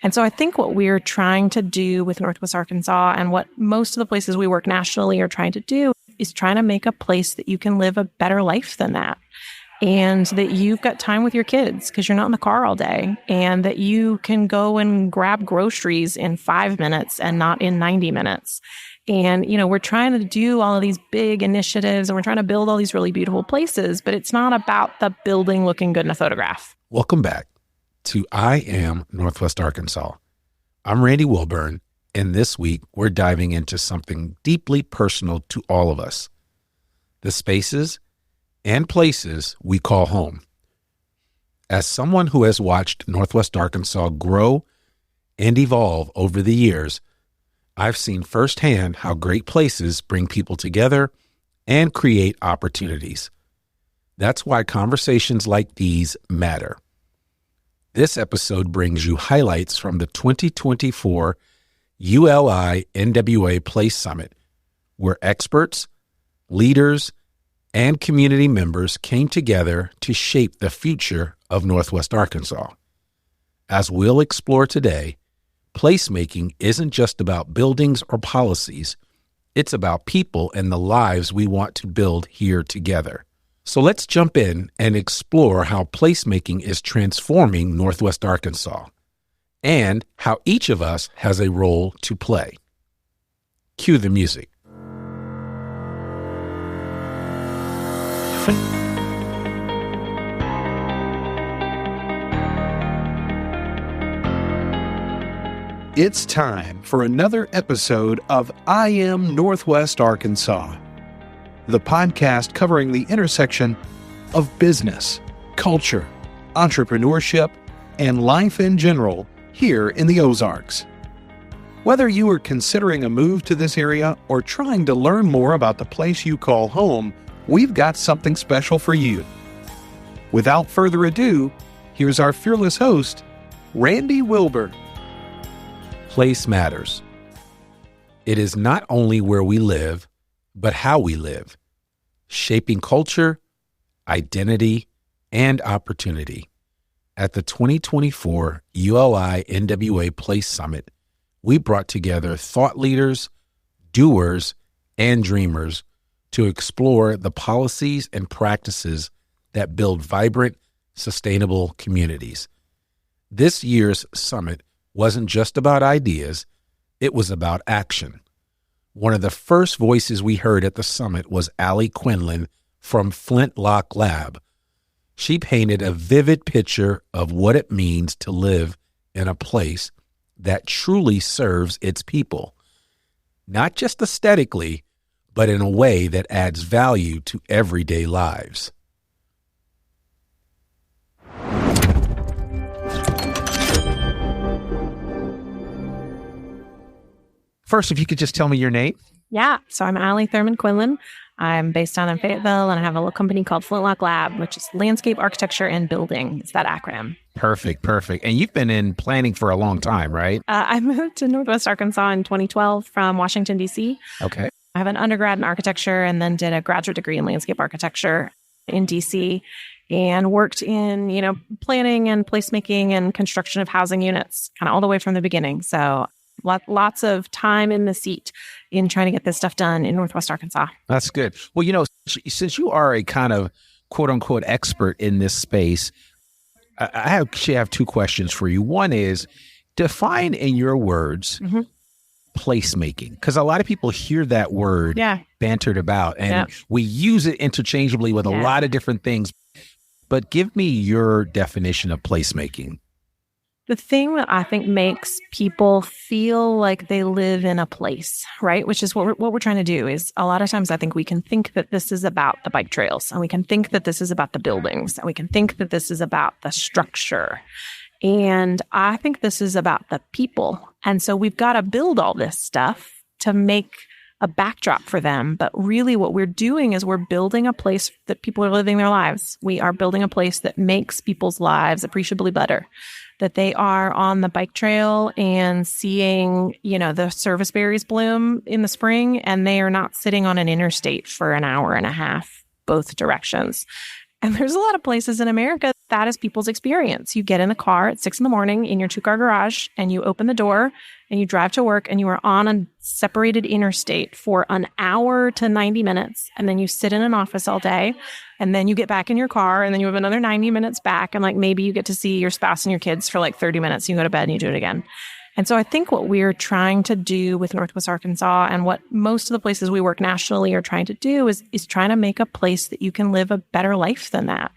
And so I think what we're trying to do with Northwest Arkansas and what most of the places we work nationally are trying to do is trying to make a place that you can live a better life than that. And that you've got time with your kids because you're not in the car all day, and that you can go and grab groceries in 5 minutes and not in 90 minutes. And, we're trying to do all of these big initiatives and we're trying to build all these really beautiful places, but it's not about the building looking good in a photograph. Welcome back to I Am Northwest Arkansas. I'm Randy Wilburn, and this week we're diving into something deeply personal to all of us: the spaces and places we call home. As someone who has watched Northwest Arkansas grow and evolve over the years, I've seen firsthand how great places bring people together and create opportunities. That's why conversations like these matter. This episode brings you highlights from the 2024 ULI NWA Place Summit, where experts, leaders, and community members came together to shape the future of Northwest Arkansas. As we'll explore today, placemaking isn't just about buildings or policies. It's about people and the lives we want to build here together. So let's jump in and explore how placemaking is transforming Northwest Arkansas and how each of us has a role to play. Cue the music. It's time for another episode of I Am Northwest Arkansas, the podcast covering the intersection of business, culture, entrepreneurship, and life in general here in the Ozarks. Whether you are considering a move to this area or trying to learn more about the place you call home, we've got something special for you. Without further ado, here's our fearless host, Randy Wilburn. Place matters. It is not only where we live, but how we live, shaping culture, identity, and opportunity. At the 2024 ULI NWA Place Summit, we brought together thought leaders, doers, and dreamers to explore the policies and practices that build vibrant, sustainable communities. This year's summit wasn't just about ideas, it was about action. One of the first voices we heard at the summit was Alli Quinlan from Flintlock Lab. She painted a vivid picture of what it means to live in a place that truly serves its people, not just aesthetically, but in a way that adds value to everyday lives. First, if you could just tell me your name. Yeah. So I'm Alli Quinlan. I'm based down in Fayetteville, and I have a little company called Flintlock Lab, which is landscape architecture and building. It's that acronym. Perfect. And you've been in planning for a long time, right? I moved to Northwest Arkansas in 2012 from Washington, D.C. Okay. I have an undergrad in architecture and then did a graduate degree in landscape architecture in D.C. and worked in, planning and placemaking and construction of housing units, kind of all the way from the beginning. So lots of time in the seat in trying to get this stuff done in Northwest Arkansas. That's good. Well, since you are a kind of quote unquote expert in this space, I actually have two questions for you. One is, define in your words, placemaking, because a lot of people hear that word bantered about and we use it interchangeably with a lot of different things. But give me your definition of placemaking. The thing that I think makes people feel like they live in a place, right? Which is what we're trying to do is a lot of times I think we can think that this is about the bike trails, and we can think that this is about the buildings, and we can think that this is about the structure. And I think this is about the people. And so we've got to build all this stuff to make a backdrop for them. But really what we're doing is we're building a place that people are living their lives. We are building a place that makes people's lives appreciably better, that they are on the bike trail and seeing, the service berries bloom in the spring, and they are not sitting on an interstate for an hour and a half, both directions. And there's a lot of places in America that is people's experience. You get in the car at 6 a.m. in your 2-car garage and you open the door and you drive to work and you are on a separated interstate for an hour to 90 minutes. And then you sit in an office all day and then you get back in your car and then you have another 90 minutes back. And like maybe you get to see your spouse and your kids for like 30 minutes. You go to bed and you do it again. And so I think what we're trying to do with Northwest Arkansas and what most of the places we work nationally are trying to do is trying to make a place that you can live a better life than that.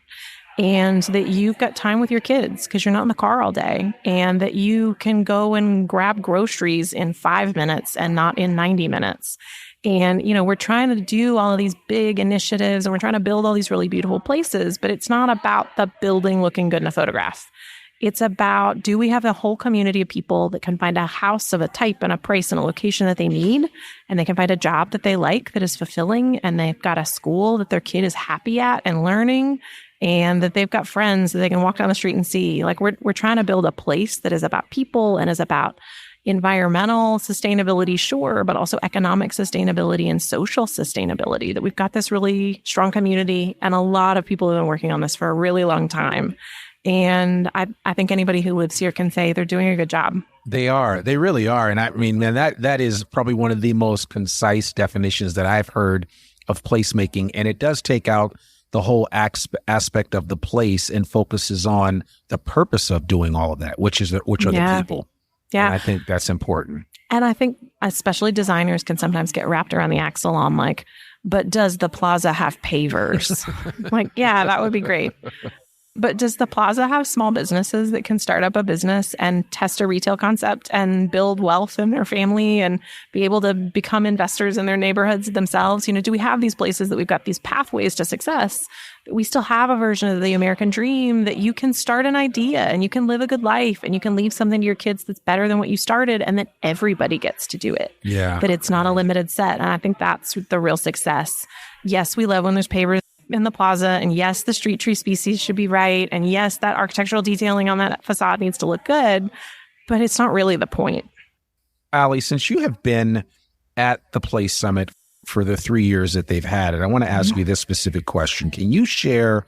And that you've got time with your kids because you're not in the car all day, and that you can go and grab groceries in 5 minutes and not in 90 minutes. And, we're trying to do all of these big initiatives and we're trying to build all these really beautiful places, but it's not about the building looking good in a photograph. It's about, do we have a whole community of people that can find a house of a type and a price and a location that they need, and they can find a job that they like that is fulfilling, and they've got a school that their kid is happy at and learning, and that they've got friends that they can walk down the street and see. Like we're trying to build a place that is about people and is about environmental sustainability, sure, but also economic sustainability and social sustainability, that we've got this really strong community and a lot of people have been working on this for a really long time. And I think anybody who lives here can say they're doing a good job. They are. They really are. And I mean, man, that is probably one of the most concise definitions that I've heard of placemaking. And it does take out the whole aspect of the place and focuses on the purpose of doing all of that, which are the people. Yeah. And I think that's important. And I think especially designers can sometimes get wrapped around the axle on like, but does the plaza have pavers? Like, yeah, that would be great. But does the plaza have small businesses that can start up a business and test a retail concept and build wealth in their family and be able to become investors in their neighborhoods themselves? Do we have these places that we've got these pathways to success? But we still have a version of the American dream that you can start an idea and you can live a good life and you can leave something to your kids that's better than what you started, and that everybody gets to do it. Yeah. But it's not a limited set. And I think that's the real success. Yes, we love when there's pavers in the plaza, and yes, the street tree species should be right, and yes, that architectural detailing on that facade needs to look good, but it's not really the point. Alli, since you have been at the Place Summit for the 3 years that they've had it, I want to ask you this specific question. Can you share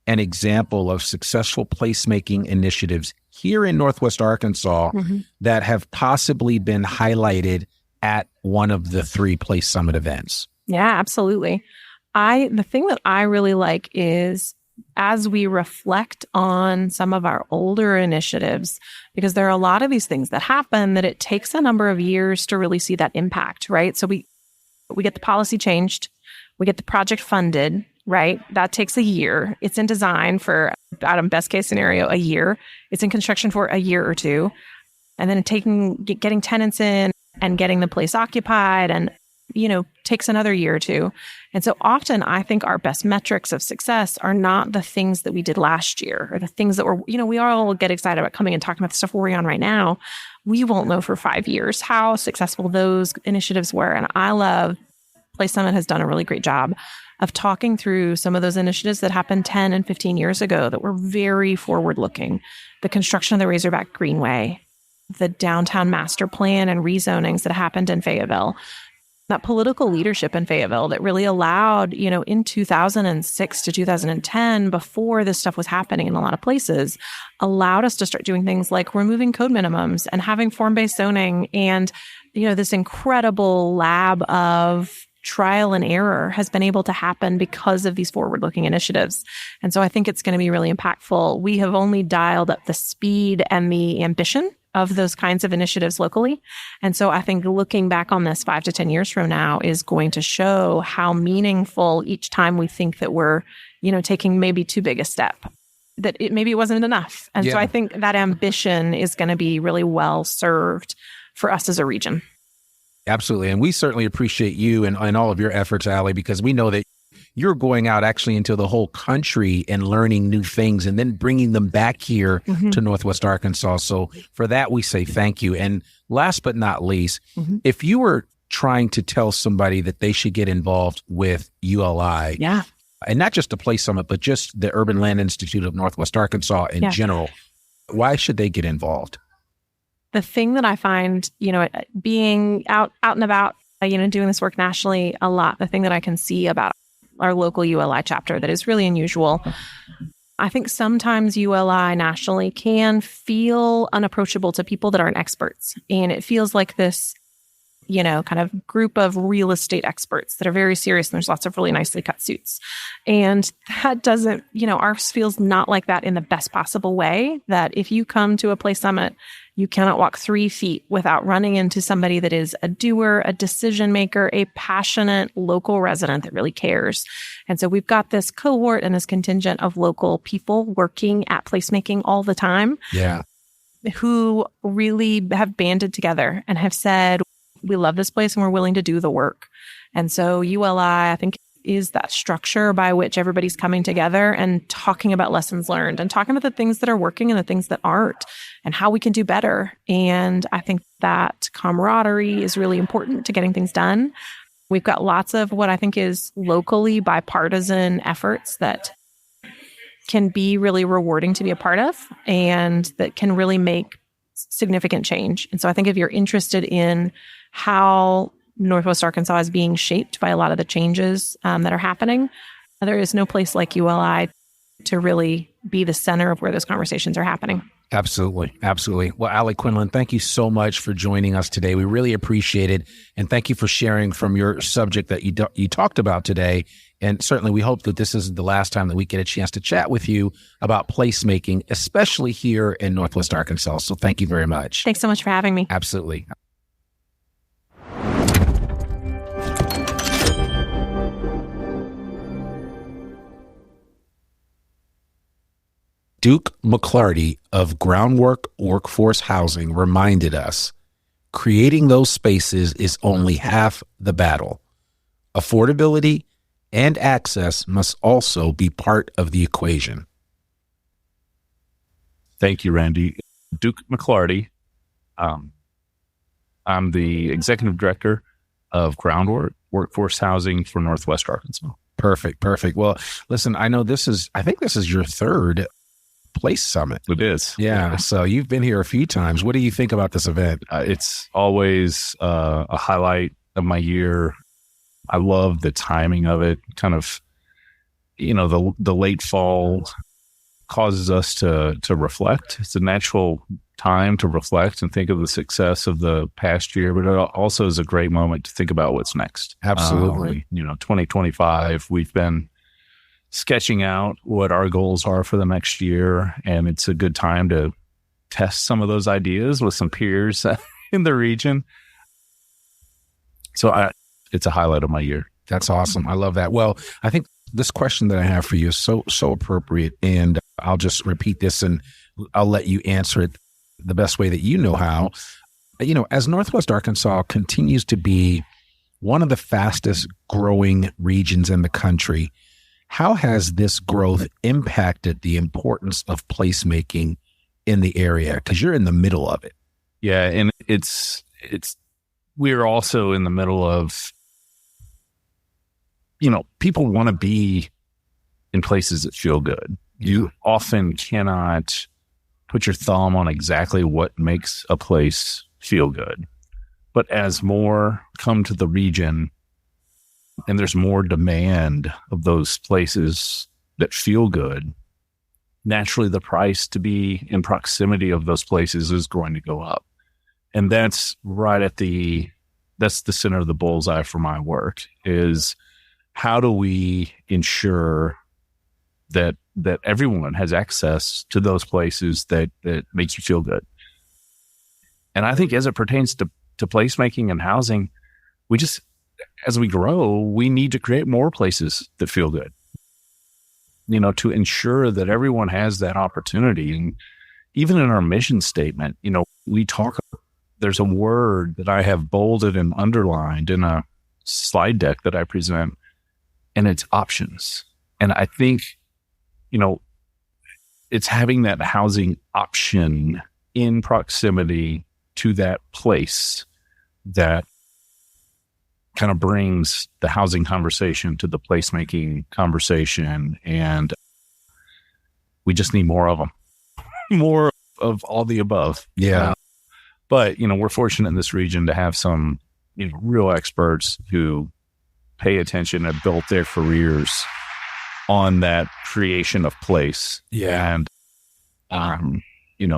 an example of successful placemaking initiatives here in Northwest Arkansas that have possibly been highlighted at one of the 3 Place Summit events? Yeah, absolutely. The thing that I really like is as we reflect on some of our older initiatives, because there are a lot of these things that happen that it takes a number of years to really see that impact, right? So we get the policy changed, we get the project funded, right? That takes a year. It's in design for, at best case scenario, a year. It's in construction for a year or two. And then getting tenants in and getting the place occupied and takes another year or two. And so often I think our best metrics of success are not the things that we did last year or the things that we all get excited about coming and talking about the stuff we're working on right now. We won't know for 5 years how successful those initiatives were. And I love Place Summit has done a really great job of talking through some of those initiatives that happened 10 and 15 years ago that were very forward looking. The construction of the Razorback Greenway, the downtown master plan and rezonings that happened in Fayetteville, that political leadership in Fayetteville that really allowed, in 2006 to 2010, before this stuff was happening in a lot of places, allowed us to start doing things like removing code minimums and having form-based zoning. And, this incredible lab of trial and error has been able to happen because of these forward-looking initiatives. And so I think it's going to be really impactful. We have only dialed up the speed and the ambition of those kinds of initiatives locally. And so I think looking back on this 5 to 10 years from now is going to show how meaningful each time we think that we're, taking maybe too big a step, that maybe it wasn't enough. And so I think that ambition is going to be really well served for us as a region. Absolutely. And we certainly appreciate you and all of your efforts, Alli, because we know that you're going out actually into the whole country and learning new things and then bringing them back here to Northwest Arkansas. So for that, we say thank you. And last but not least, if you were trying to tell somebody that they should get involved with ULI, and not just the Place Summit, but just the Urban Land Institute of Northwest Arkansas in general, why should they get involved? The thing that I find, being out and about, doing this work nationally a lot, the thing that I can see about our local ULI chapter that is really unusual. I think sometimes ULI nationally can feel unapproachable to people that aren't experts. And it feels like this, kind of group of real estate experts that are very serious. And there's lots of really nicely cut suits. And that doesn't, ours feels not like that in the best possible way, that if you come to a Place Summit, you cannot walk 3 feet without running into somebody that is a doer, a decision maker, a passionate local resident that really cares. And so we've got this cohort and this contingent of local people working at placemaking all the time. Yeah. Who really have banded together and have said, we love this place and we're willing to do the work. And so ULI, I think, is that structure by which everybody's coming together and talking about lessons learned and talking about the things that are working and the things that aren't and how we can do better. And I think that camaraderie is really important to getting things done. We've got lots of what I think is locally bipartisan efforts that can be really rewarding to be a part of and that can really make significant change. And so I think if you're interested in how Northwest Arkansas is being shaped by a lot of the changes that are happening, there is no place like ULI to really be the center of where those conversations are happening. Absolutely. Absolutely. Well, Alli Quinlan, thank you so much for joining us today. We really appreciate it. And thank you for sharing from your subject that you talked about today. And certainly we hope that this isn't the last time that we get a chance to chat with you about placemaking, especially here in Northwest Arkansas. So thank you very much. Thanks so much for having me. Absolutely. Duke McClarty of Groundwork Workforce Housing reminded us, creating those spaces is only half the battle. Affordability and access must also be part of the equation. Thank you, Randy. Duke McClarty. I'm the executive director of Groundwork Workforce Housing for Northwest Arkansas. Perfect. Well, listen, I think this is your third Place Summit. It is. Yeah. So you've been here a few times. What do you think about this event? It's always a highlight of my year. I love the timing of it. Kind of, the late fall causes us to reflect. It's a natural time to reflect and think of the success of the past year, but it also is a great moment to think about what's next. Absolutely. 2025, we've been sketching out what our goals are for the next year, and it's a good time to test some of those ideas with some peers in the region. So it's a highlight of my year. That's awesome. I love that. Well, I think this question that I have for you is so appropriate, and I'll just repeat this and I'll let you answer it the best way that you know how. As Northwest Arkansas continues to be one of the fastest growing regions in the country, how has this growth impacted the importance of placemaking in the area? Because you're in the middle of it. Yeah, and we're also in the middle of, people want to be in places that feel good. You often cannot put your thumb on exactly what makes a place feel good. But as more come to the region, and there's more demand of those places that feel good, naturally the price to be in proximity of those places is going to go up. And that's that's the center of the bullseye for my work, is how do we ensure that everyone has access to those places that makes you feel good. And I think as it pertains to placemaking and housing, as we grow, we need to create more places that feel good, to ensure that everyone has that opportunity. And even in our mission statement, there's a word that I have bolded and underlined in a slide deck that I present, and it's options. And I think, it's having that housing option in proximity to that place that kind of brings the housing conversation to the placemaking conversation. And we just need more of them, more of all the above. Yeah. But, we're fortunate in this region to have some, real experts who pay attention and built their careers on that creation of place. Yeah. And,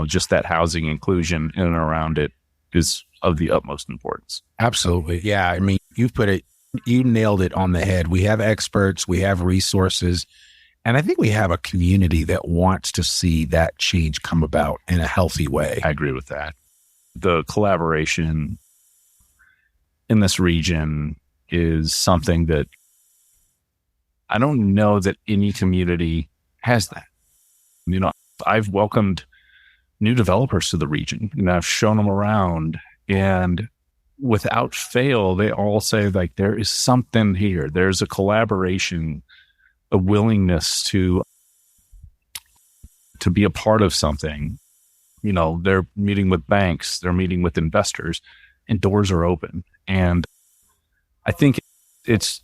just that housing inclusion in and around it is of the utmost importance. Absolutely. Yeah. I mean, you nailed it on the head. We have experts, we have resources, and I think we have a community that wants to see that change come about in a healthy way. I agree with that. The collaboration in this region is something that I don't know that any community has that. I've welcomed new developers to the region, and I've shown them around, and without fail, they all say, like, there is something here. There's a collaboration, a willingness to be a part of something. They're meeting with banks, they're meeting with investors, and doors are open. And I think it's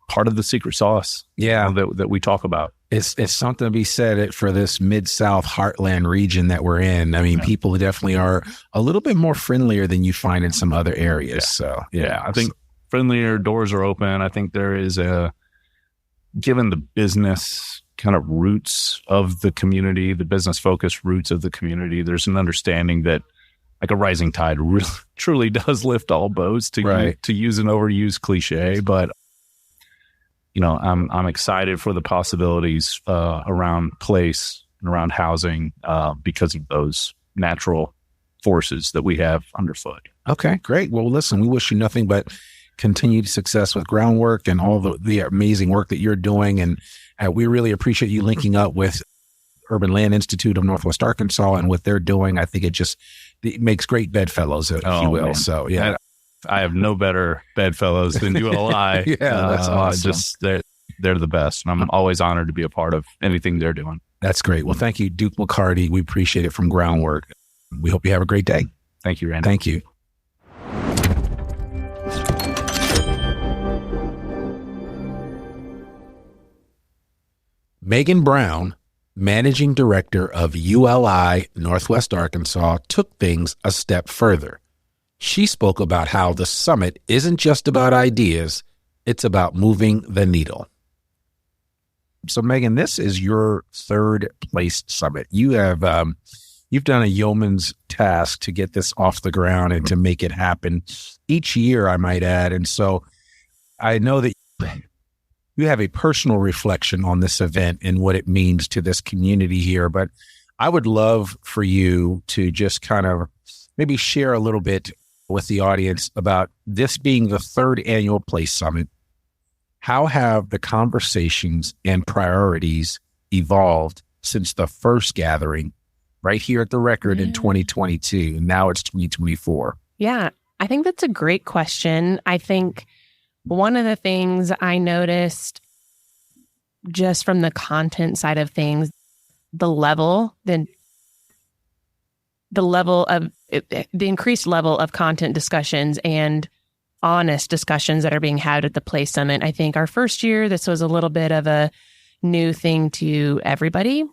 part of the secret sauce, that we talk about. It's something to be said for this Mid-South heartland region that we're in. I mean, people definitely are a little bit more friendlier than you find in some other areas. Yeah. So, I think friendlier, doors are open. I think there is given the business kind of roots of the community, the business focused roots of the community, there's an understanding that like a rising tide really, truly does lift all boats, to use an overused cliche. But I'm excited for the possibilities around place and around housing because of those natural forces that we have underfoot. Okay, great. Well, listen, we wish you nothing but continued success with Groundwork and all the amazing work that you're doing. And we really appreciate you linking up with Urban Land Institute of Northwest Arkansas and what they're doing. I think it makes great bedfellows, if you will. Man. So, yeah. I have no better bedfellows than ULI. That's awesome. They're the best. And I'm always honored to be a part of anything they're doing. That's great. Well, thank you, Duke McCarty. We appreciate it from Groundwork. We hope you have a great day. Thank you, Randy. Thank you. Megan Brown, Managing Director of ULI Northwest Arkansas, took things a step further. She spoke about how the summit isn't just about ideas, it's about moving the needle. So, Megan, this is your third Place Summit. You have you've done a yeoman's task to get this off the ground and to make it happen each year, I might add. And so I know that you have a personal reflection on this event and what it means to this community here. But I would love for you to just kind of maybe share a little bit with the audience about this being the third annual Place Summit. How have the conversations and priorities evolved since the first gathering right here at the Record in 2022, and now it's 2024? Yeah, I think that's a great question. I think one of the things I noticed just from the content side of things, the increased level of content discussions and honest discussions that are being had at the Place Summit. I think our first year, this was a little bit of a new thing to everybody.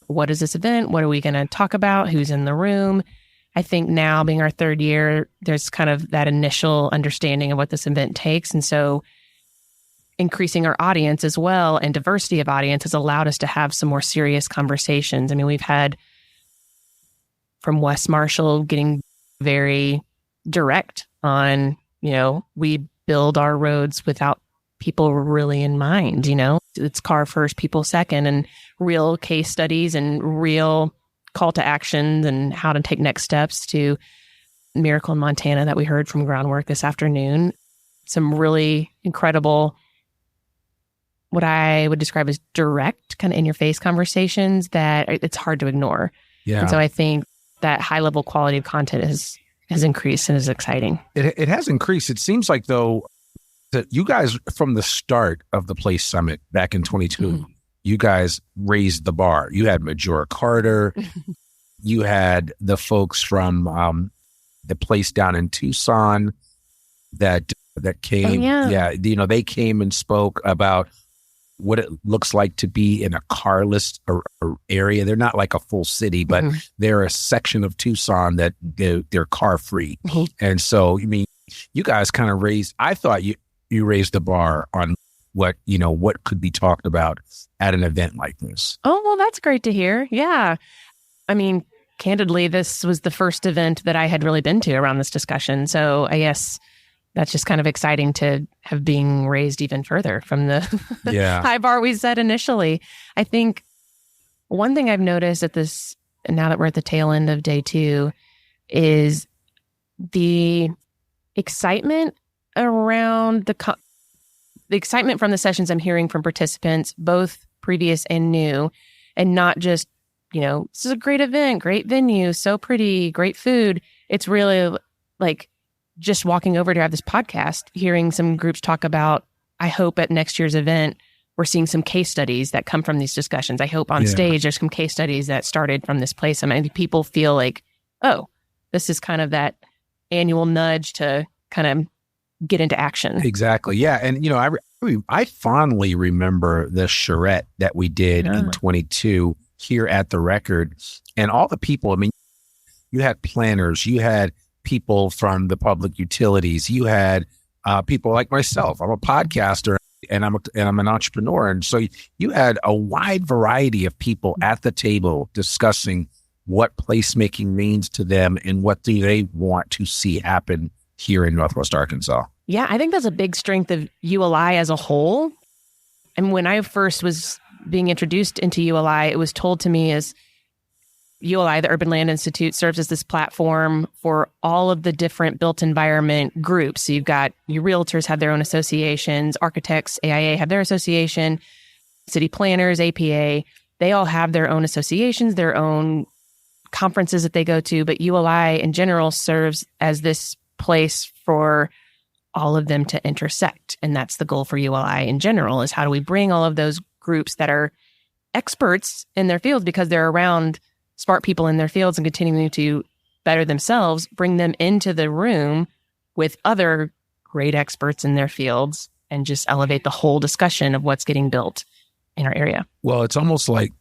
What is this event? What are we going to talk about? Who's in the room? I think now, being our third year, there's kind of that initial understanding of what this event takes. And so increasing our audience as well and diversity of audience has allowed us to have some more serious conversations. I mean, we've had from West Marshall getting very direct on, we build our roads without people really in mind, it's car first, people second, and real case studies and real call to action and how to take next steps to Miracle in Montana that we heard from Groundwork this afternoon. Some really incredible, what I would describe as direct, kind of in your face conversations that it's hard to ignore. Yeah. And so I think that high level quality of content has increased and is exciting. It has increased. It seems like, though, that you guys, from the start of the Place Summit back in 22, you guys raised the bar. You had Majora Carter. You had the folks from the place down in Tucson that came. Oh, yeah. They came and spoke about what it looks like to be in a carless area. They're not like a full city, but they're a section of Tucson that they're car free. And so, you guys kind of raised, I thought you raised the bar on what could be talked about at an event like this. Oh, well, that's great to hear. Yeah. I mean, candidly, this was the first event that I had really been to around this discussion. So I guess that's just kind of exciting to have being raised even further from the high bar we set initially. I think one thing I've noticed at this, now that we're at the tail end of day 2, is the excitement around the excitement from the sessions I'm hearing from participants, both previous and new, and not just, this is a great event, great venue, so pretty, great food. It's really like just walking over to have this podcast, hearing some groups talk about, I hope at next year's event, we're seeing some case studies that come from these discussions. I hope on stage, there's some case studies that started from this place. I mean, people feel like, oh, this is kind of that annual nudge to kind of get into action. Exactly. Yeah. And, I fondly remember the charrette that we did in 22 here at the Record, and all the people. I mean, you had planners, you had people from the public utilities, you had people like myself. I'm a podcaster and I'm an entrepreneur. And so you had a wide variety of people at the table discussing what placemaking means to them and what do they want to see happen here in Northwest Arkansas. Yeah, I think that's a big strength of ULI as a whole. And when I first was being introduced into ULI, it was told to me as ULI, the Urban Land Institute, serves as this platform for all of the different built environment groups. So you've got your realtors have their own associations, architects, AIA have their association, city planners, APA, they all have their own associations, their own conferences that they go to. But ULI in general serves as this place for all of them to intersect. And that's the goal for ULI in general, is how do we bring all of those groups that are experts in their fields because they're around smart people in their fields and continuing to better themselves, bring them into the room with other great experts in their fields and just elevate the whole discussion of what's getting built in our area. Well, it's almost like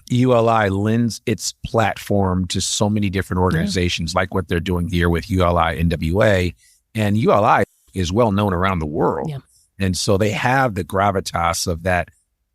ULI lends its platform to so many different organizations, like what they're doing here with ULI NWA. And ULI is well known around the world. Yeah. And so they have the gravitas of that,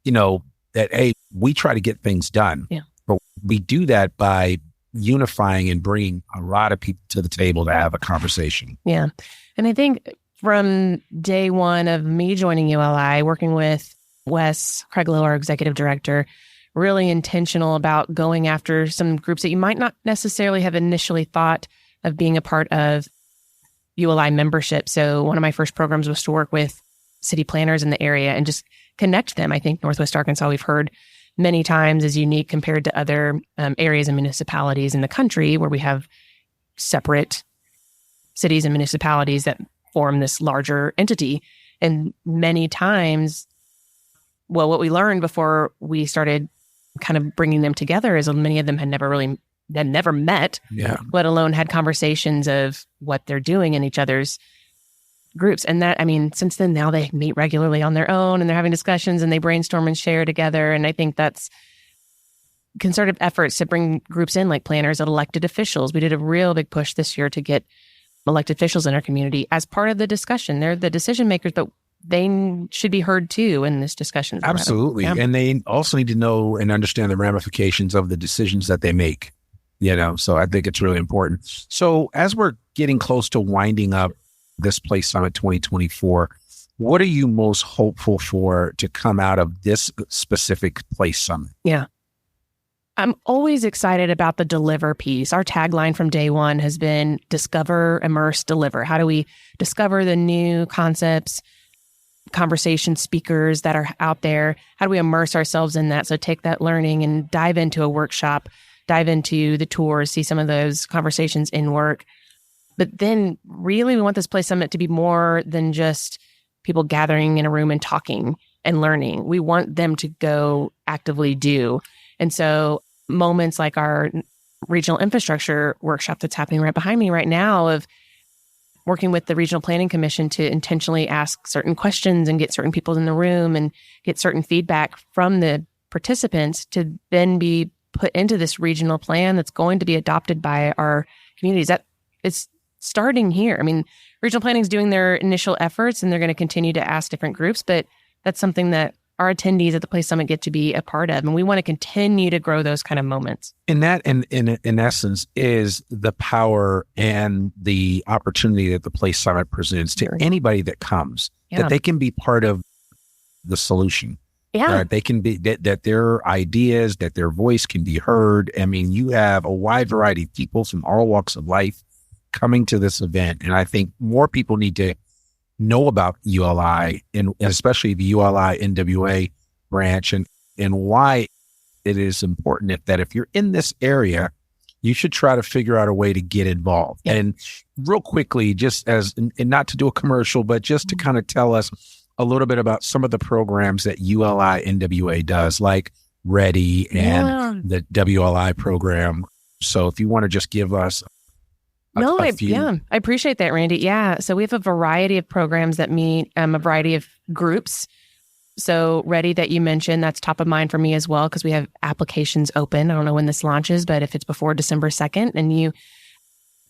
that, hey, we try to get things done. Yeah. But we do that by unifying and bringing a lot of people to the table to have a conversation. Yeah. And I think from day one of me joining ULI, working with Wes Craiglow, our executive director, really intentional about going after some groups that you might not necessarily have initially thought of being a part of ULI membership. So one of my first programs was to work with city planners in the area and just connect them. I think Northwest Arkansas, we've heard many times, is unique compared to other areas and municipalities in the country where we have separate cities and municipalities that form this larger entity. And many times, well, what we learned before we started kind of bringing them together is many of them had never met, let alone had conversations of what they're doing in each other's groups. And that, I mean, since then, now they meet regularly on their own and they're having discussions and they brainstorm and share together. And I think that's concerted efforts to bring groups in like planners and elected officials. We did a real big push this year to get elected officials in our community as part of the discussion. They're the decision makers, but they should be heard too in this discussion. Absolutely. Yeah. And they also need to know and understand the ramifications of the decisions that they make. So I think it's really important. So as we're getting close to winding up this Place Summit 2024, what are you most hopeful for to come out of this specific Place Summit? Yeah. I'm always excited about the deliver piece. Our tagline from day one has been discover, immerse, deliver. How do we discover the new concepts, conversation speakers that are out there? How do we immerse ourselves in that? So take that learning and dive into a workshop, dive into the tours, see some of those conversations in work. But then really we want this Place Summit to be more than just people gathering in a room and talking and learning. We want them to go actively do. And so moments like our regional infrastructure workshop that's happening right behind me right now, of working with the Regional Planning Commission to intentionally ask certain questions and get certain people in the room and get certain feedback from the participants to then be put into this regional plan that's going to be adopted by our communities. That it's starting here. I mean, regional planning is doing their initial efforts and they're going to continue to ask different groups, but that's something that our attendees at the Place Summit get to be a part of. And we want to continue to grow those kind of moments. And that, in essence, is the power and the opportunity that the Place Summit presents to anybody that comes, that they can be part of the solution. Yeah. Right? They can be, that their ideas, that their voice can be heard. I mean, you have a wide variety of people from all walks of life coming to this event. And I think more people need to know about ULI and especially the ULI NWA branch and why it is important that if you're in this area, you should try to figure out a way to get involved. Yeah. And real quickly, just as, and not to do a commercial, but just to kind of tell us a little bit about some of the programs that ULI NWA does, like Ready and the WLI program. So if you want to just give us a few. I appreciate that, Randy. Yeah. So we have a variety of programs that meet a variety of groups. So Ready that you mentioned, that's top of mind for me as well, because we have applications open. I don't know when this launches, but if it's before December 2nd and you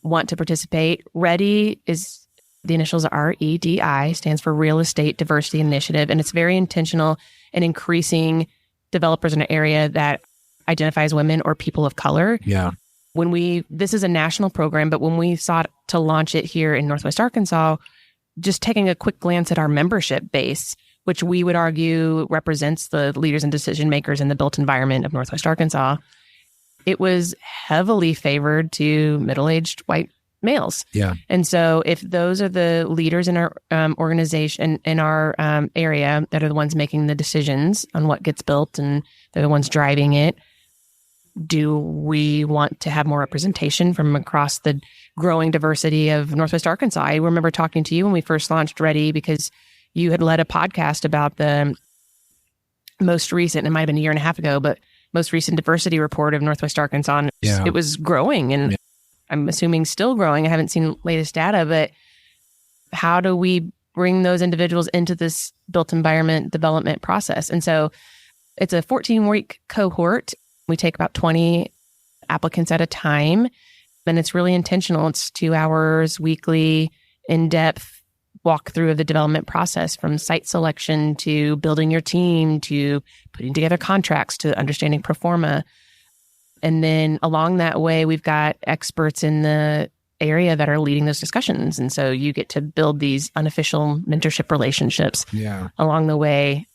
want to participate, Ready is the initials are REDI, stands for Real Estate Diversity Initiative. And it's very intentional in increasing developers in an area that identifies women or people of color. Yeah. This is a national program, but when we sought to launch it here in Northwest Arkansas, just taking a quick glance at our membership base, which we would argue represents the leaders and decision makers in the built environment of Northwest Arkansas, it was heavily favored to middle-aged white males. Yeah. And so if those are the leaders in our organization, in our area, that are the ones making the decisions on what gets built and they're the ones driving it, do we want to have more representation from across the growing diversity of Northwest Arkansas? I remember talking to you when we first launched Ready because you had led a podcast about the most recent, it might have been a year and a half ago, but most recent diversity report of Northwest Arkansas. And it was growing and I'm assuming still growing. I haven't seen latest data, but how do we bring those individuals into this built environment development process? And so it's a 14-week cohort. We take about 20 applicants at a time, and it's really intentional. It's 2 hours weekly, in-depth walkthrough of the development process, from site selection to building your team to putting together contracts to understanding pro forma. And then along that way, we've got experts in the area that are leading those discussions. And so you get to build these unofficial mentorship relationships along the way.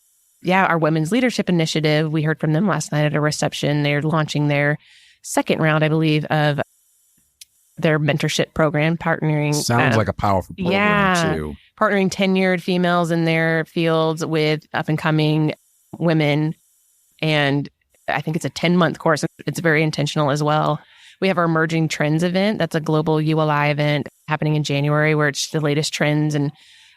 Yeah, our Women's Leadership Initiative, we heard from them last night at a reception. They're launching their second round, I believe, of their mentorship program, partnering. Sounds like a powerful program, too. Partnering tenured females in their fields with up-and-coming women. And I think it's a 10-month course. It's very intentional as well. We have our Emerging Trends event. That's a global ULI event happening in January, where it's the latest trends and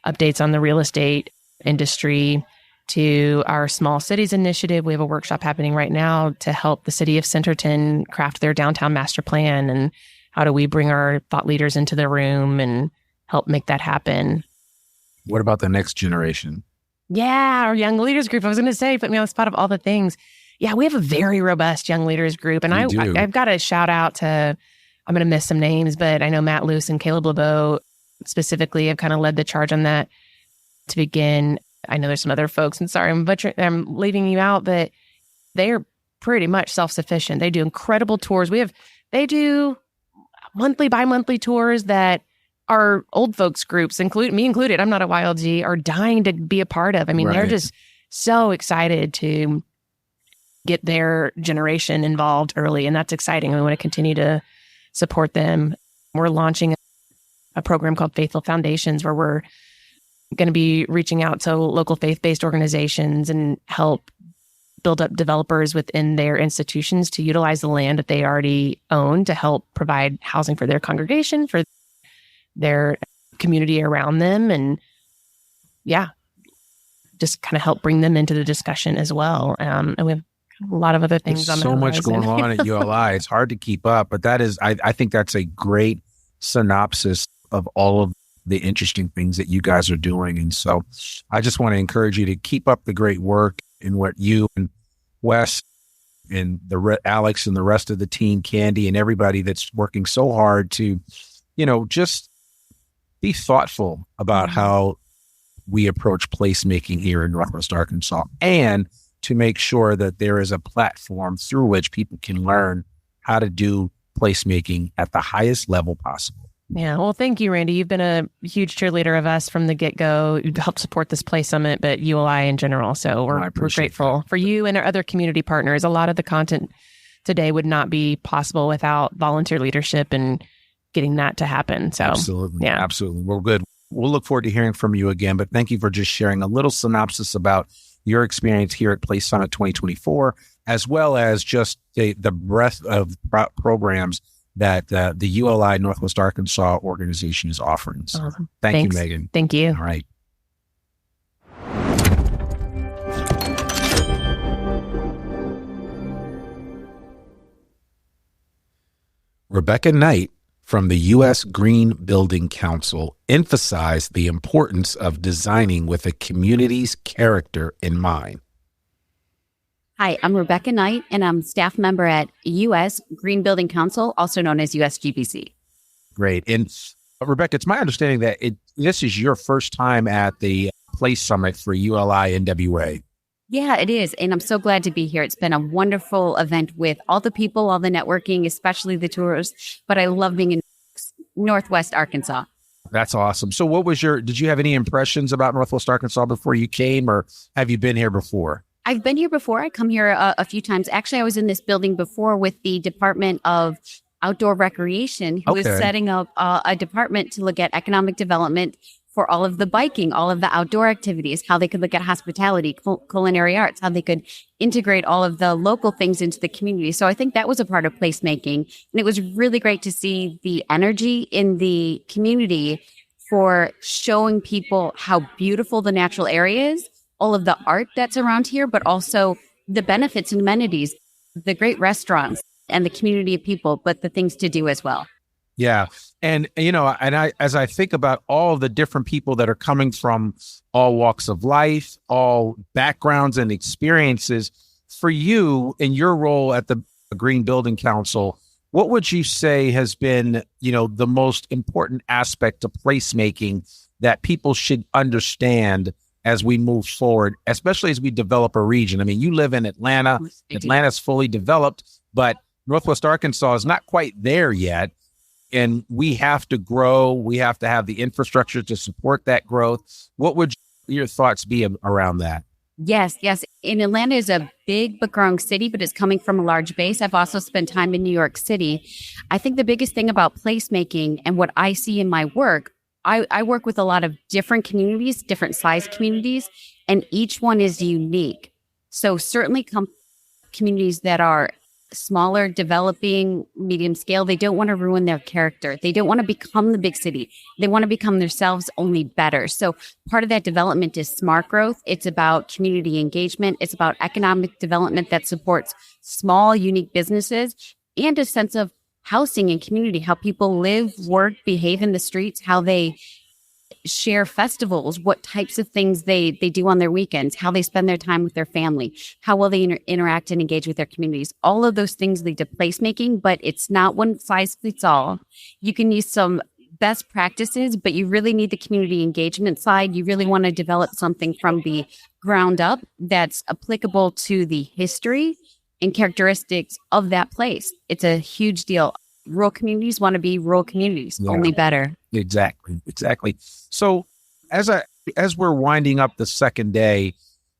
updates on the real estate industry. To our Small Cities Initiative, we have a workshop happening right now to help the city of Centerton craft their downtown master plan. And how do we bring our thought leaders into the room and help make that happen? What about the next generation? Yeah, our Young Leaders Group. I was going to say, put me on the spot of all the things. Yeah, we have a very robust Young Leaders Group. And I've got a shout out to, I'm going to miss some names, but I know Matt Luce and Caleb LeBeau specifically have kind of led the charge on that to begin. I know there's some other folks, and sorry, I'm leaving you out, but they are pretty much self-sufficient. They do incredible tours. They do monthly, bi-monthly tours that our old folks groups, me included, I'm not a YLG, are dying to be a part of. I mean, they're just so excited to get their generation involved early, and that's exciting. And we want to continue to support them. We're launching a program called Faithful Foundations, where we're going to be reaching out to local faith-based organizations and help build up developers within their institutions to utilize the land that they already own to help provide housing for their congregation, for their community around them. And just kind of help bring them into the discussion as well. And we have a lot of other things on the horizon. So much going on at ULI. It's hard to keep up, but that is, I think that's a great synopsis of all of the interesting things that you guys are doing. And so I just want to encourage you to keep up the great work in what you and Wes and Alex and the rest of the team, Candy, and everybody that's working so hard to just be thoughtful about how we approach placemaking here in Northwest Arkansas, and to make sure that there is a platform through which people can learn how to do placemaking at the highest level possible. Yeah. Well, thank you, Randy. You've been a huge cheerleader of us from the get-go. You helped support this Place Summit, but ULI in general. So we're grateful for you and our other community partners. A lot of the content today would not be possible without volunteer leadership and getting that to happen. So absolutely. Yeah. Absolutely. Well, good. We'll look forward to hearing from you again, but thank you for just sharing a little synopsis about your experience here at Place Summit 2024, as well as just the breadth of programs that the ULI Northwest Arkansas organization is offering. So awesome. Thanks. You, Megan. Thank you. All right. Rebecca Knight from the U.S. Green Building Council emphasized the importance of designing with a community's character in mind. Hi, I'm Rebecca Knight, and I'm staff member at U.S. Green Building Council, also known as USGBC. Great. And Rebecca, it's my understanding that this is your first time at the Place Summit for ULI NWA. Yeah, it is. And I'm so glad to be here. It's been a wonderful event with all the people, all the networking, especially the tourists. But I love being in Northwest Arkansas. That's awesome. So did you have any impressions about Northwest Arkansas before you came, or have you been here before? I've been here before. I come here a few times. Actually, I was in this building before with the Department of Outdoor Recreation, who is setting up a department to look at economic development for all of the biking, all of the outdoor activities, how they could look at hospitality, culinary arts, how they could integrate all of the local things into the community. So I think that was a part of placemaking. And it was really great to see the energy in the community for showing people how beautiful the natural area is, all of the art that's around here, but also the benefits and amenities, the great restaurants and the community of people, but the things to do as well. Yeah. And, as I think about all of the different people that are coming from all walks of life, all backgrounds and experiences, for you in your role at the Green Building Council, what would you say has been, the most important aspect of placemaking that people should understand as we move forward, especially as we develop a region? I mean, you live in Atlanta. Atlanta's fully developed, but Northwest Arkansas is not quite there yet. And we have to grow. We have to have the infrastructure to support that growth. What would your thoughts be around that? Yes. And Atlanta is a big but growing city, but it's coming from a large base. I've also spent time in New York City. I think the biggest thing about placemaking and what I see in my work, I work with a lot of different communities, different size communities, and each one is unique. So certainly communities that are smaller, developing, medium scale, they don't want to ruin their character. They don't want to become the big city. They want to become themselves, only better. So part of that development is smart growth. It's about community engagement. It's about economic development that supports small, unique businesses and a sense of housing and community, how people live, work, behave in the streets, how they share festivals, what types of things they do on their weekends, how they spend their time with their family, how well they interact and engage with their communities. All of those things lead to placemaking, but it's not one size fits all. You can use some best practices, but you really need the community engagement side. You really want to develop something from the ground up that's applicable to the history and characteristics of that place. It's a huge deal. Rural communities want to be rural communities, only better. Exactly. So as we're winding up the second day,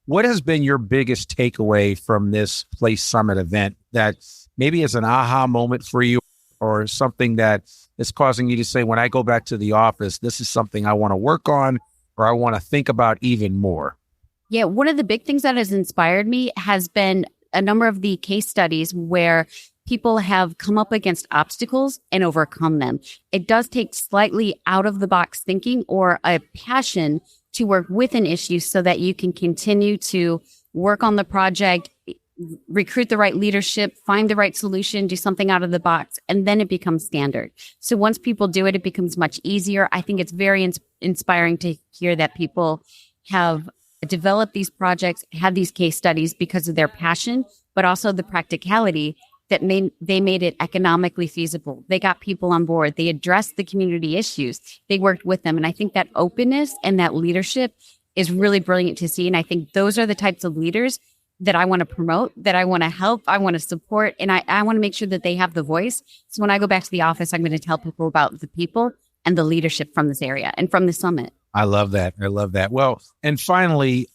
what has been your biggest takeaway from this Place Summit event that maybe is an aha moment for you, or something that is causing you to say, when I go back to the office, this is something I want to work on, or I want to think about even more? Yeah, one of the big things that has inspired me has been a number of the case studies where people have come up against obstacles and overcome them. It does take slightly out of the box thinking or a passion to work with an issue so that you can continue to work on the project, recruit the right leadership, find the right solution, do something out of the box, and then it becomes standard. So once people do it, it becomes much easier. I think it's very inspiring to hear that people have developed these projects, had these case studies because of their passion, but also the practicality that they made it economically feasible. They got people on board. They addressed the community issues. They worked with them. And I think that openness and that leadership is really brilliant to see. And I think those are the types of leaders that I want to promote, that I want to help, I want to support, and I want to make sure that they have the voice. So when I go back to the office, I'm going to tell people about the people and the leadership from this area and from the summit. I love that. I love that. Well, and finally,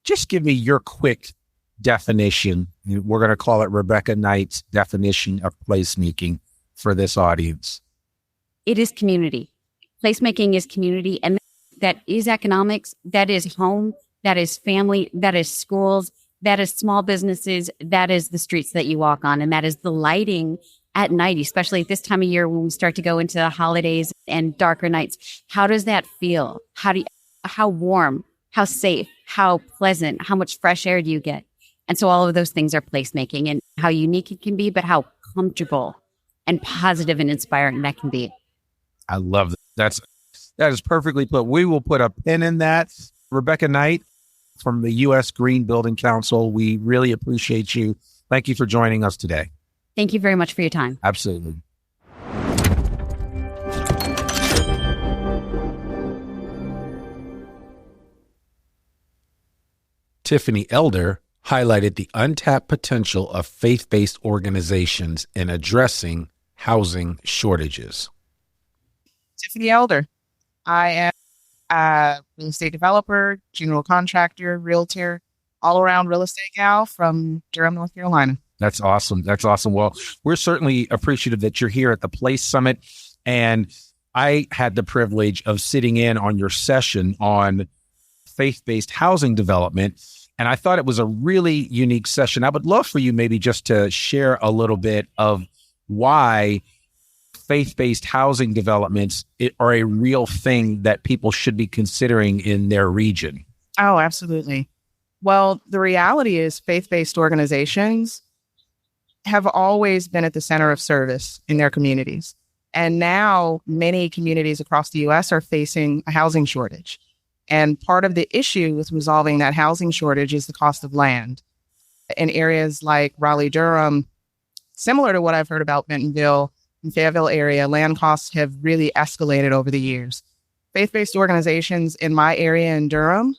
just give me your quick definition. We're going to call it Rebecca Knight's definition of placemaking for this audience. It is community. Placemaking is community, and that is economics, that is home, that is family, that is schools, that is small businesses, that is the streets that you walk on, and that is the lighting at night, especially at this time of year when we start to go into the holidays and darker nights. How does that feel? How warm, how safe, how pleasant, how much fresh air do you get? And so all of those things are placemaking, and how unique it can be, but how comfortable and positive and inspiring that can be. I love that. That is perfectly put. We will put a pin in that. Rebecca Knight from the U.S. Green Building Council, we really appreciate you. Thank you for joining us today. Thank you very much for your time. Absolutely. Tiffany Elder highlighted the untapped potential of faith-based organizations in addressing housing shortages. Tiffany Elder. I am a real estate developer, general contractor, realtor, all-around real estate gal from Durham, North Carolina. That's awesome. That's awesome. Well, we're certainly appreciative that you're here at the Place Summit. And I had the privilege of sitting in on your session on faith-based housing development. And I thought it was a really unique session. I would love for you maybe just to share a little bit of why faith-based housing developments are a real thing that people should be considering in their region. Oh, absolutely. Well, the reality is faith-based organizations have always been at the center of service in their communities. And now many communities across the U.S. are facing a housing shortage. And part of the issue with resolving that housing shortage is the cost of land. In areas like Raleigh-Durham, similar to what I've heard about Bentonville and Fayetteville area, land costs have really escalated over the years. Faith-based organizations in my area in Durham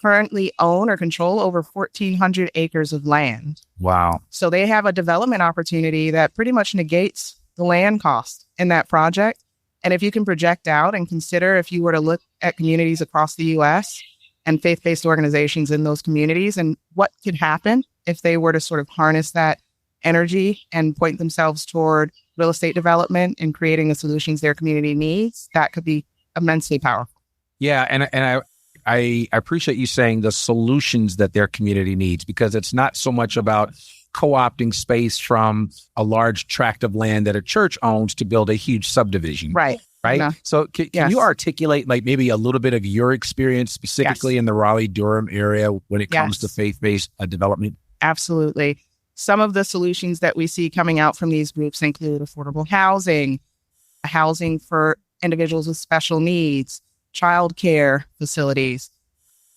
currently own or control over 1,400 acres of land. Wow. So they have a development opportunity that pretty much negates the land cost in that project. And if you can project out and consider if you were to look at communities across the U.S. and faith-based organizations in those communities and what could happen if they were to sort of harness that energy and point themselves toward real estate development and creating the solutions their community needs, that could be immensely powerful. Yeah. And I appreciate you saying the solutions that their community needs, because it's not so much about co-opting space from a large tract of land that a church owns to build a huge subdivision. Right. Right. No. So can you articulate like maybe a little bit of your experience specifically in the Raleigh-Durham area when it comes to faith-based development? Absolutely. Some of the solutions that we see coming out from these groups include affordable housing, housing for individuals with special needs, childcare facilities,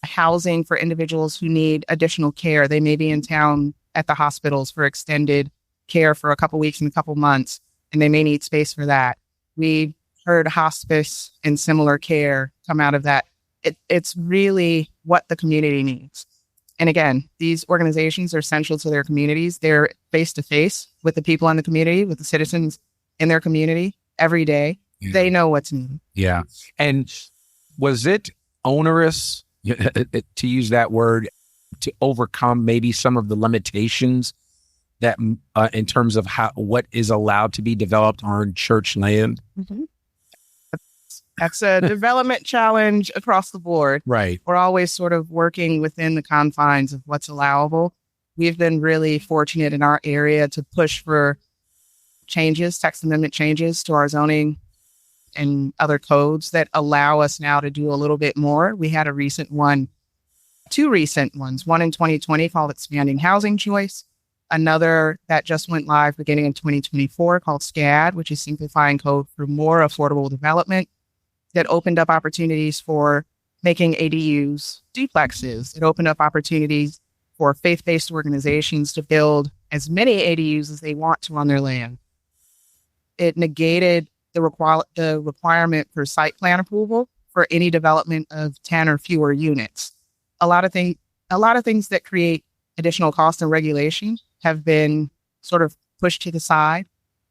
housing for individuals who need additional care. They may be in town at the hospitals for extended care for a couple weeks and a couple months, and they may need space for that. We heard hospice and similar care come out of that. It's really what the community needs. And again, these organizations are central to their communities. They're face-to-face with the people in the community, with the citizens in their community every day. Yeah. They know what's needed. Yeah. And was it onerous, to use that word, to overcome maybe some of the limitations that in terms of what is allowed to be developed on church land? Mm-hmm. That's a development challenge across the board. Right. We're always sort of working within the confines of what's allowable. We've been really fortunate in our area to push for changes, text amendment changes to our zoning and other codes that allow us now to do a little bit more. We had two recent ones, one in 2020 called Expanding Housing Choice, another that just went live beginning in 2024 called SCAD, which is Simplifying Code for More Affordable Development, that opened up opportunities for making ADUs duplexes. It opened up opportunities for faith-based organizations to build as many ADUs as they want to on their land. It negated the requirement for site plan approval for any development of 10 or fewer units. A lot of things that create additional cost and regulation have been sort of pushed to the side,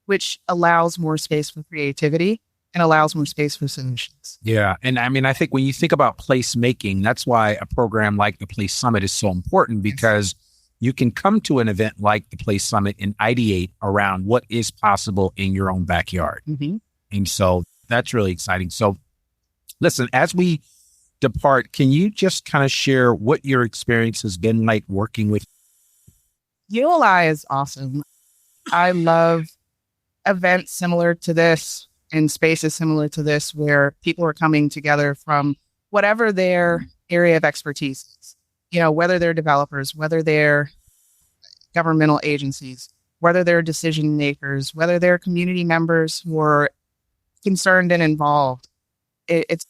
which allows more space for creativity and allows more space for solutions. Yeah. And I mean, I think when you think about placemaking, that's why a program like the Place Summit is so important, because you can come to an event like the Place Summit and ideate around what is possible in your own backyard. Mm-hmm. And so that's really exciting. So listen, as we depart, can you just kind of share what your experience has been like working with? ULI is awesome. I love events similar to this and spaces similar to this where people are coming together from whatever their area of expertise is. You know, whether they're developers, whether they're governmental agencies, whether they're decision makers, whether they're community members who are concerned and involved. It's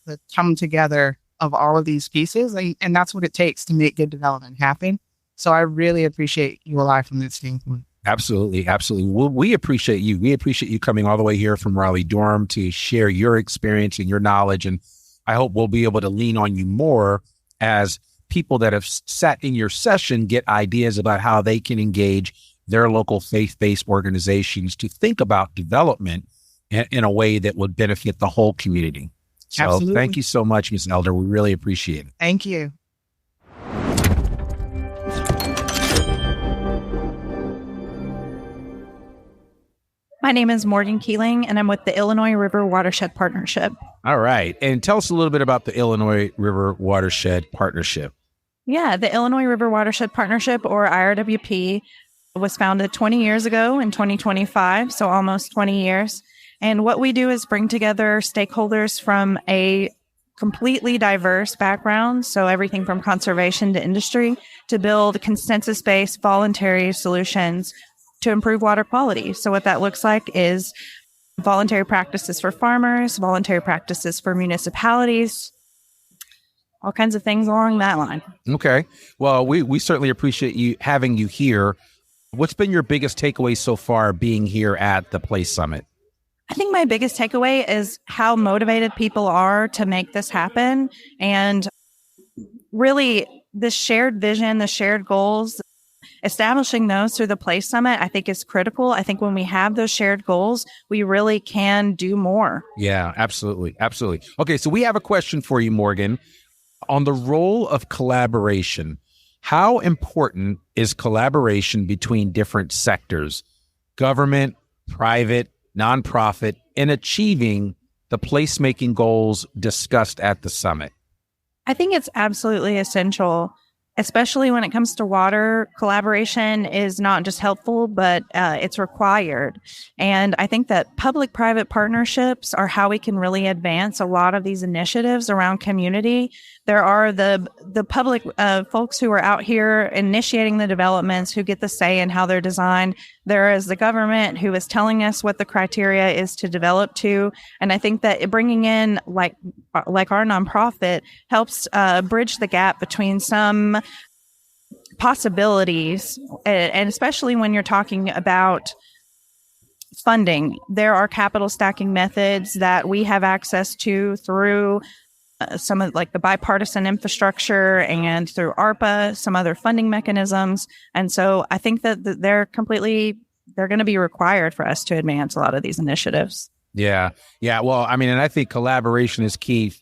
the come together of all of these pieces, and that's what it takes to make good development happen. So I really appreciate ULI from this standpoint. Absolutely. Absolutely. Well, we appreciate you. We appreciate you coming all the way here from Raleigh-Durham to share your experience and your knowledge. And I hope we'll be able to lean on you more as people that have sat in your session get ideas about how they can engage their local faith-based organizations to think about development in a way that would benefit the whole community. So Absolutely. Thank you so much, Ms. Elder. We really appreciate it. Thank you. My name is Morgan Keeling, and I'm with the Illinois River Watershed Partnership. All right. And tell us a little bit about the Illinois River Watershed Partnership. Yeah, the Illinois River Watershed Partnership, or IRWP, was founded 20 years ago in 2025, so almost 20 years. And what we do is bring together stakeholders from a completely diverse background, so everything from conservation to industry, to build consensus-based voluntary solutions to improve water quality. So what that looks like is voluntary practices for farmers, voluntary practices for municipalities, all kinds of things along that line. Okay. Well, we certainly appreciate having you here. What's been your biggest takeaway so far being here at the Place Summit? I think my biggest takeaway is how motivated people are to make this happen. And really, the shared vision, the shared goals, establishing those through the Place Summit, I think is critical. I think when we have those shared goals, we really can do more. Yeah, absolutely. Absolutely. Okay, so we have a question for you, Morgan, on the role of collaboration. How important is collaboration between different sectors, government, private, nonprofit, in achieving the placemaking goals discussed at the summit? I think it's absolutely essential, especially when it comes to water. Collaboration is not just helpful, but it's required. And I think that public-private partnerships are how we can really advance a lot of these initiatives around community. There are the public folks who are out here initiating the developments, who get the say in how they're designed. There is the government who is telling us what the criteria is to develop to. And I think that bringing in like our nonprofit helps bridge the gap between some possibilities, and especially when you're talking about funding. There are capital stacking methods that we have access to through some of like the bipartisan infrastructure and through ARPA, some other funding mechanisms. And so I think that they're going to be required for us to advance a lot of these initiatives. Yeah. Yeah. Well, I mean, and I think collaboration is key,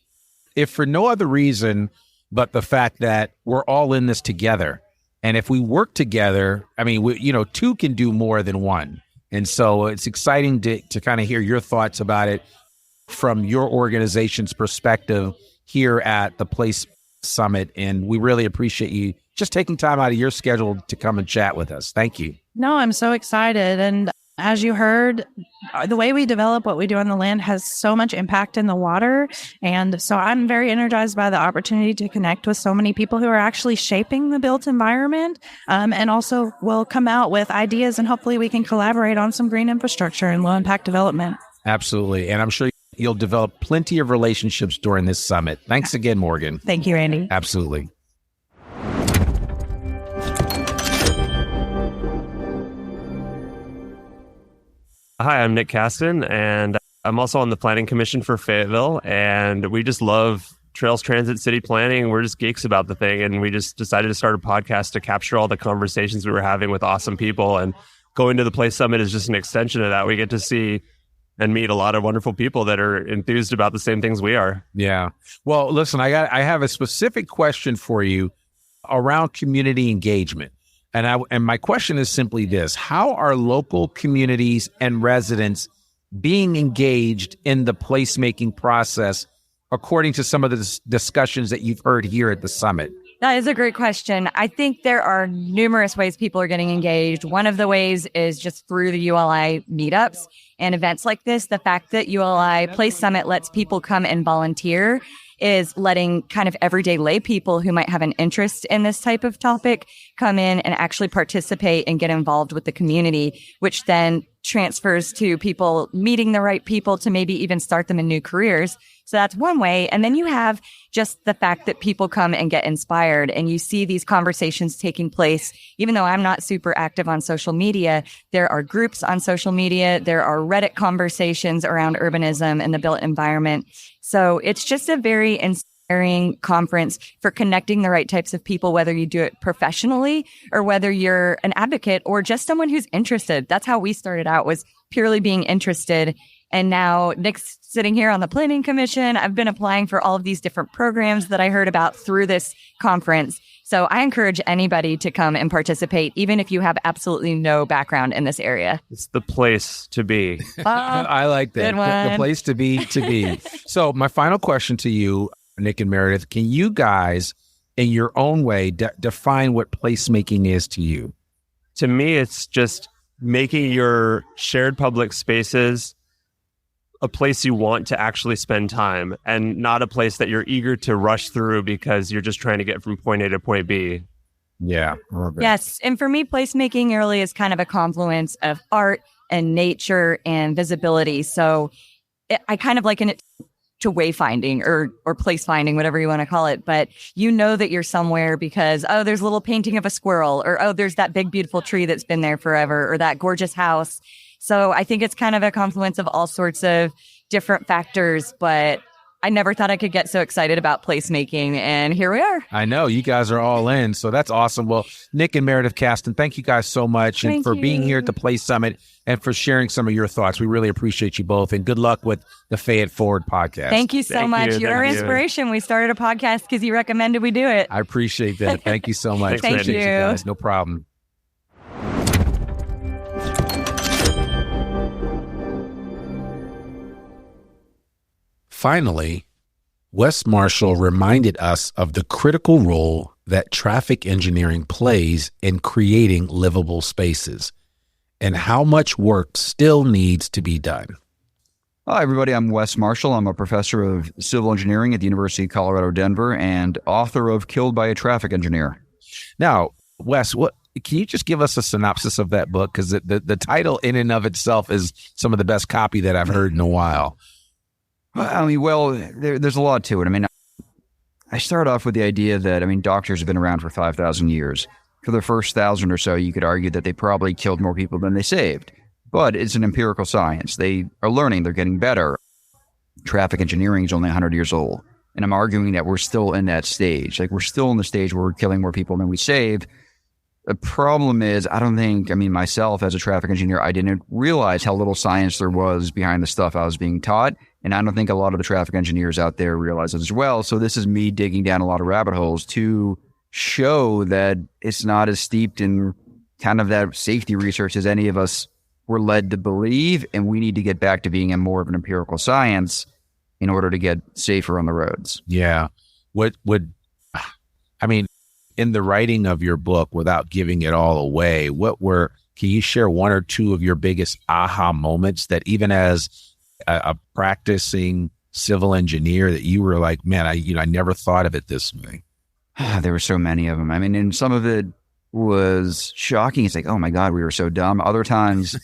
if for no other reason but the fact that we're all in this together. And if we work together, I mean, two can do more than one. And so it's exciting to kind of hear your thoughts about it from your organization's perspective here at the Place Summit. And we really appreciate you just taking time out of your schedule to come and chat with us. Thank you. No, I'm so excited. And as you heard, the way we develop what we do on the land has so much impact in the water. And so I'm very energized by the opportunity to connect with so many people who are actually shaping the built environment, and also will come out with ideas, and hopefully we can collaborate on some green infrastructure and low impact development. Absolutely. And I'm sure you'll develop plenty of relationships during this summit. Thanks again, Morgan. Thank you, Randy. Absolutely. Hi, I'm Nick Caston, and I'm also on the Planning Commission for Fayetteville, and we just love Trails Transit City Planning. We're just geeks about the thing, and we just decided to start a podcast to capture all the conversations we were having with awesome people, and going to the Place Summit is just an extension of that. We get to see and meet a lot of wonderful people that are enthused about the same things we are. Yeah. Well, listen, I have a specific question for you around community engagement. And my question is simply this: how are local communities and residents being engaged in the placemaking process according to some of the discussions that you've heard here at the summit? That is a great question. I think there are numerous ways people are getting engaged. One of the ways is just through the ULI meetups and events like this. The fact that ULI Place Summit lets people come and volunteer is letting kind of everyday lay people who might have an interest in this type of topic come in and actually participate and get involved with the community, which then transfers to people meeting the right people to maybe even start them in new careers. So that's one way. And then you have just the fact that people come and get inspired, and you see these conversations taking place. Even though I'm not super active on social media, there are groups on social media. There are Reddit conversations around urbanism and the built environment. So it's just a very inspiring conference for connecting the right types of people, whether you do it professionally or whether you're an advocate or just someone who's interested. That's how we started out, was purely being interested. And now Nick's sitting here on the Planning Commission. I've been applying for all of these different programs that I heard about through this conference. So I encourage anybody to come and participate, even if you have absolutely no background in this area. It's the place to be. I like that. Good one. The place to be. So my final question to you, Nick and Meredith, can you guys, in your own way, define what placemaking is to you? To me, it's just making your shared public spaces a place you want to actually spend time, and not a place that you're eager to rush through because you're just trying to get from point A to point B. Yeah. Yes. And for me, placemaking really is kind of a confluence of art and nature and visibility. So I kind of liken it to wayfinding or place finding, whatever you want to call it. But you know that you're somewhere because, oh, there's a little painting of a squirrel, or, oh, there's that big, beautiful tree that's been there forever, or that gorgeous house. So I think it's kind of a confluence of all sorts of different factors, but I never thought I could get so excited about placemaking, and here we are. I know you guys are all in, so that's awesome. Well, Nick and Meredith Caston, thank you guys so much and for being here at the Place Summit and for sharing some of your thoughts. We really appreciate you both, and good luck with the Fay It Forward podcast. Thank you so much. You're our inspiration. We started a podcast because you recommended we do it. I appreciate that. Thank you so much. Thank you. Guys. No problem. Finally, Wes Marshall reminded us of the critical role that traffic engineering plays in creating livable spaces and how much work still needs to be done. Hi, everybody. I'm Wes Marshall. I'm a professor of civil engineering at the University of Colorado, Denver, and author of Killed by a Traffic Engineer. Now, Wes, can you just give us a synopsis of that book? Because the title in and of itself is some of the best copy that I've heard in a while. I mean, well, there's a lot to it. I mean, I start off with the idea that, doctors have been around for 5,000 years. For the first 1,000 or so, you could argue that they probably killed more people than they saved. But it's an empirical science. They are learning. They're getting better. Traffic engineering is only 100 years old. And I'm arguing that we're still in that stage. Like, we're still in the stage where we're killing more people than we save. The problem is, myself as a traffic engineer, I didn't realize how little science there was behind the stuff I was being taught. And I don't think a lot of the traffic engineers out there realize it as well. So this is me digging down a lot of rabbit holes to show that it's not as steeped in kind of that safety research as any of us were led to believe. And we need to get back to being more of an empirical science in order to get safer on the roads. Yeah. In the writing of your book, without giving it all away, can you share one or two of your biggest aha moments that even as a practicing civil engineer that you were like, man, I never thought of it this way? There were so many of them. And some of it was shocking. It's like, oh my God, we were so dumb. Other times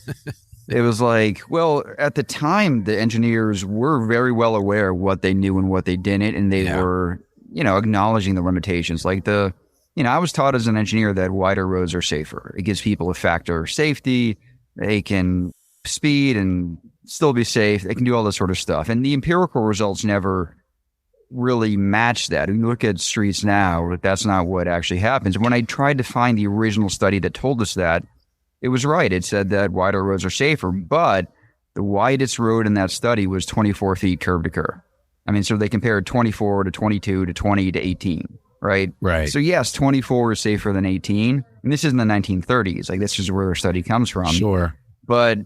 it was like, well, at the time, the engineers were very well aware of what they knew and what they didn't. And they were, acknowledging the limitations. Like I was taught as an engineer that wider roads are safer. It gives people a factor of safety. They can speed and still be safe. They can do all this sort of stuff. And the empirical results never really match that. When you look at streets now, that's not what actually happens. When I tried to find the original study that told us that, it was right. It said that wider roads are safer, but the widest road in that study was 24 feet curb to curb. I mean, so they compared 24 to 22 to 20 to 18, right? Right. So yes, 24 is safer than 18. And this is in the 1930s. Like, this is where our study comes from. Sure. But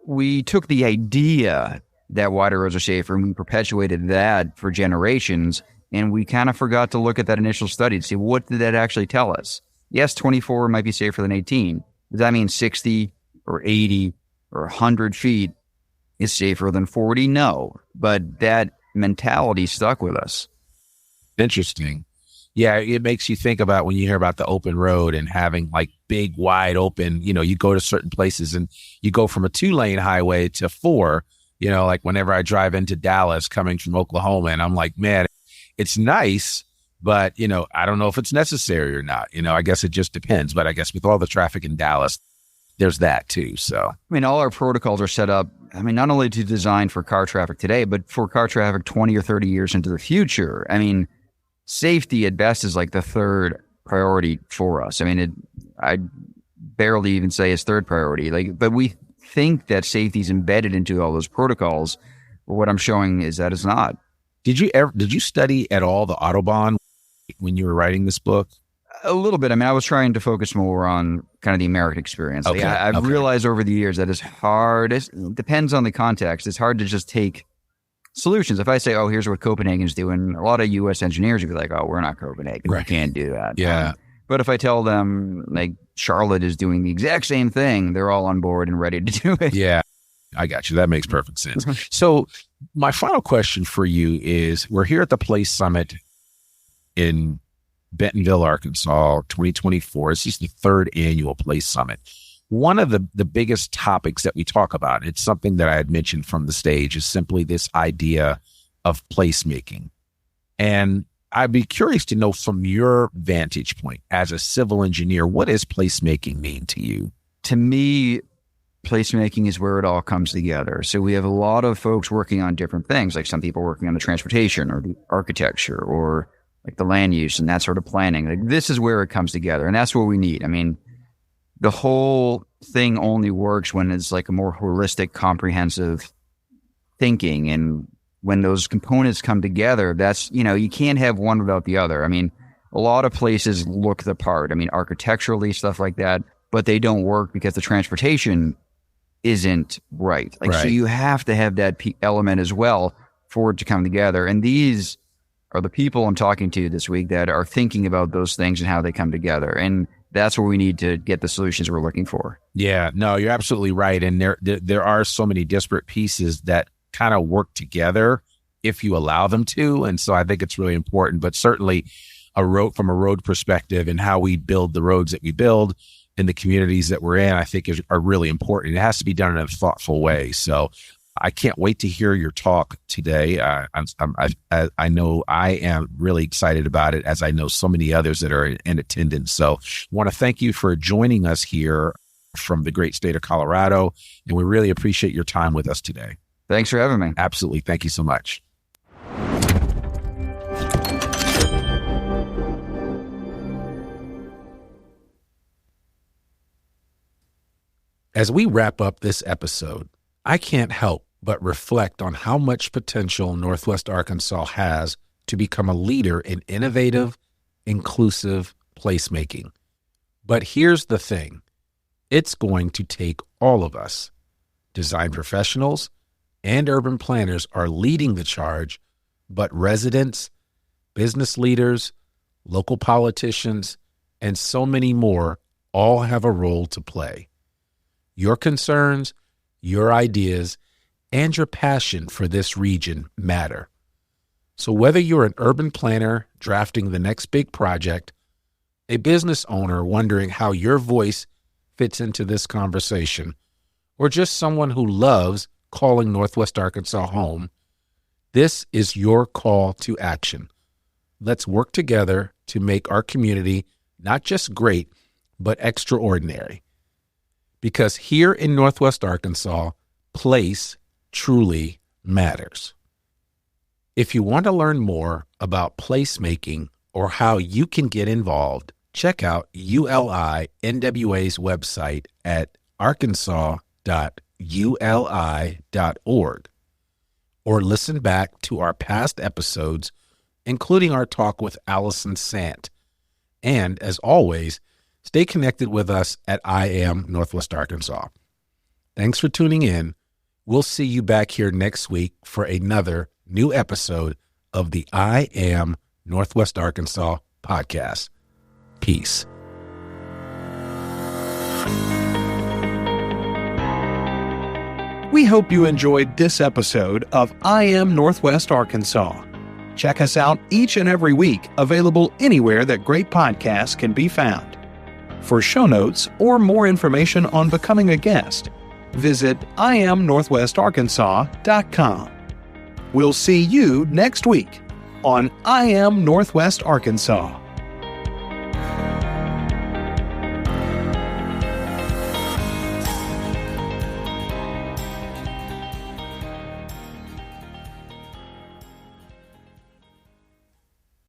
we took the idea that wider roads are safer and we perpetuated that for generations. And we kind of forgot to look at that initial study to see, what did that actually tell us? Yes, 24 might be safer than 18. Does that mean 60 or 80 or 100 feet is safer than 40? No. But that mentality stuck with us. Interesting. Yeah, it makes you think about when you hear about the open road and having like big, wide open, you go to certain places and you go from a 2-lane highway to 4, like whenever I drive into Dallas coming from Oklahoma, and I'm like, man, it's nice, but, I don't know if it's necessary or not. I guess it just depends. But I guess with all the traffic in Dallas, there's that too. So, all our protocols are set up, not only to design for car traffic today, but for car traffic 20 or 30 years into the future. Safety at best is like the third priority for us. I'd barely even say it's third priority. But we think that safety is embedded into all those protocols. But what I'm showing is that it's not. Did you study at all the Autobahn when you were writing this book? A little bit. I was trying to focus more on kind of the American experience. Okay. I've realized over the years that it's hard. It depends on the context. It's hard to just take solutions. If I say, oh, here's what Copenhagen's doing, a lot of U.S. engineers would be like, oh, we're not Copenhagen. Right. We can't do that. Yeah. But if I tell them, like, Charlotte is doing the exact same thing, they're all on board and ready to do it. Yeah, I got you. That makes perfect sense. So my final question for you is, we're here at the Place Summit in Bentonville, Arkansas, 2024. This is the 3rd annual Place Summit. One of the biggest topics that we talk about, it's something that I had mentioned from the stage, is simply this idea of placemaking. And I'd be curious to know, from your vantage point as a civil engineer, what does placemaking mean to you? To me, placemaking is where it all comes together. So we have a lot of folks working on different things, like some people working on the transportation or the architecture or like the land use and that sort of planning. Like, this is where it comes together. And that's what we need. The whole thing only works when it's like a more holistic, comprehensive thinking. And when those components come together, that's, you can't have one without the other. A lot of places look the part. Architecturally, stuff like that, but they don't work because the transportation isn't right. Right. So you have to have that element as well for it to come together. And these are the people I'm talking to this week that are thinking about those things and how they come together. And that's where we need to get the solutions we're looking for. Yeah, no, you're absolutely right. And there are so many disparate pieces that kind of work together if you allow them to. And so I think it's really important. But certainly from a road perspective and how we build the roads that we build in the communities that we're in, I think are really important. It has to be done in a thoughtful way. So I can't wait to hear your talk today. I know I am really excited about it, as I know so many others that are in attendance. So I want to thank you for joining us here from the great state of Colorado, and we really appreciate your time with us today. Thanks for having me. Absolutely. Thank you so much. As we wrap up this episode, I can't help but reflect on how much potential Northwest Arkansas has to become a leader in innovative, inclusive placemaking. But here's the thing. It's going to take all of us. Design professionals and urban planners are leading the charge, but residents, business leaders, local politicians, and so many more all have a role to play. Your concerns, your ideas, and your passion for this region matter. So whether you're an urban planner drafting the next big project, a business owner wondering how your voice fits into this conversation, or just someone who loves calling Northwest Arkansas home, this is your call to action. Let's work together to make our community not just great, but extraordinary. Because here in Northwest Arkansas, place truly matters. If you want to learn more about placemaking or how you can get involved, check out ULI NWA's website at arkansas.uli.org or listen back to our past episodes, including our talk with Allison Sant. And as always, stay connected with us at I Am Northwest Arkansas. Thanks for tuning in. We'll see you back here next week for another new episode of the I Am Northwest Arkansas podcast. Peace. We hope you enjoyed this episode of I Am Northwest Arkansas. Check us out each and every week, available anywhere that great podcasts can be found. For show notes or more information on becoming a guest, visit IamNorthwestArkansas.com. We'll see you next week on I Am Northwest Arkansas.